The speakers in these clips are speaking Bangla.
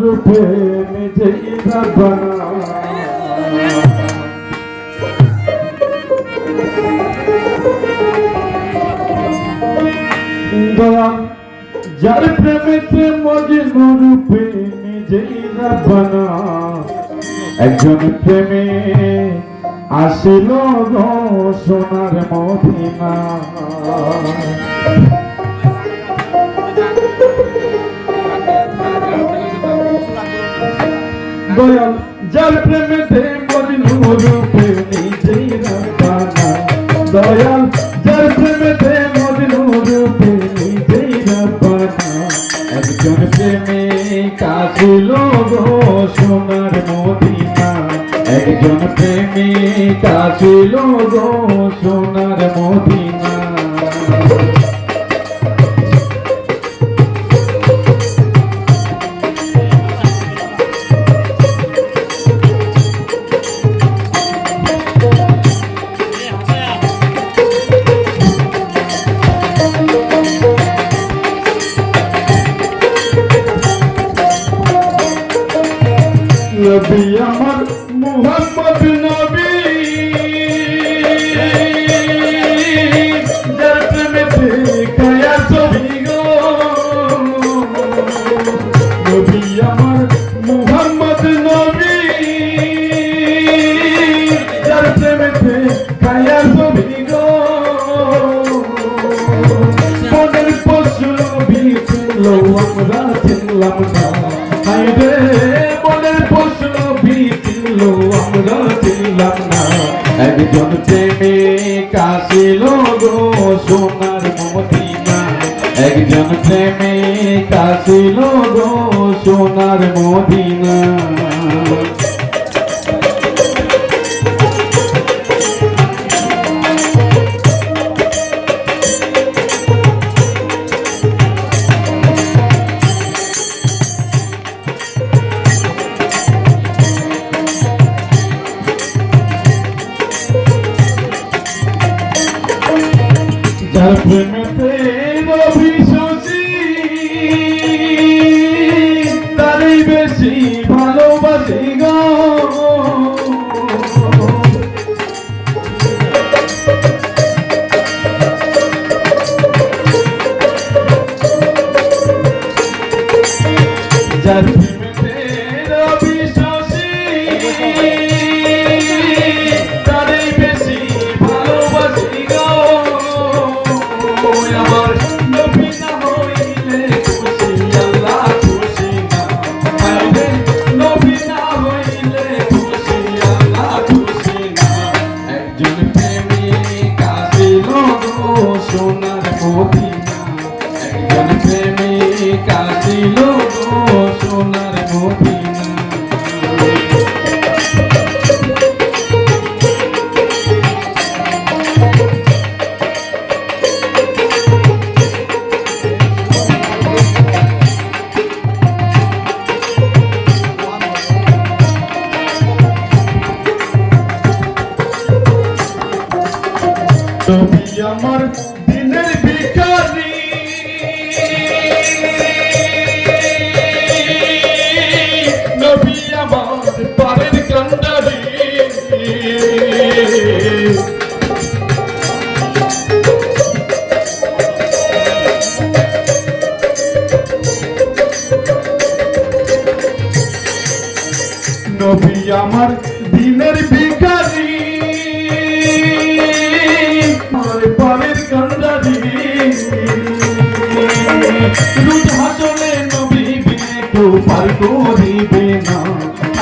রূপে নিজেই রাখবানা দয়াল যার প্রেমেতে মজনু রূপে নিজেই রাখবানা একজন প্রেমে আসিল গো সোনার মদিনা দয়াল যার প্রেমেতে মজনু রূপে নিজেই রাখবানা দয়াল যার প্রেমেতে মজনু রূপে নিজেই রাখবানা একজন প্রেমিক আসিল গো সোনার মদিনা একজন প্রেমিক আসিল গো সোনার মদিনা নবী আমার মুহাম্মদ নবী যার প্রেমেতে কায়া ছবি গো নবী আমার মুহাম্মদ নবী যার প্রেমেতে কায়া ছবি গো মনের পশু নবী ছিল আমরা ছিলাম না হায়রে আমরা ছিলাম না একজন প্রেমিক আসিল গো সোনার মদিনা একজন প্রেমিক আসিল গো সোনার মদিনা যার প্রেমেতে রবি শশী তারই বেশি ভালোবাসি গো যার প্রেমেতে রবি শশী তারই বেশি ভালোবাসি গো আমার নবী না হইলে খুশি আল্লাহ খুশি না আরে নবী না হইলে খুশি আল্লাহ খুশি না একজন প্রেমিক আসিল গো সোনার মদিনা একজন প্রেমিক আসিল গো সোনার মদিনা নবী আমার দিনের ভিখারি নবী আমার পারের কান্ডারি নবী আমার দিনের ভিখারি পারের কান্ডারি রোজ হাসলে নবী বিনে কেউ পার করিবে না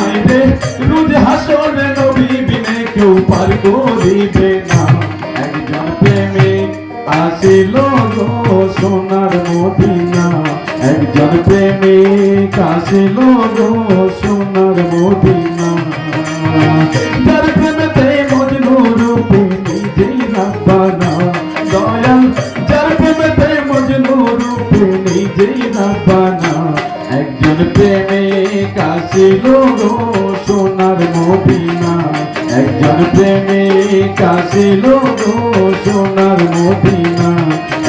আইরে রোজ হাসলে নবী বিনে কেউ পার করিবে না একজন প্রেমিক আসিল গো সোনার মদিনা একজন প্রেমিক আসিল গো সোনার মদিনা যার প্রেমেতে মজনু রূপে নিজেই রাখবানা দয়াল যার প্রেমেতে মজনু রূপে নিজেই রাখবানা একজন প্রেমিক আসিল গো সোনার মদিনা একজন প্রেমিক আসিল গো সোনার মদিনা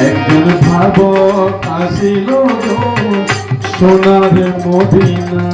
একজন ভাবক আসিল গো সোনার মদিনা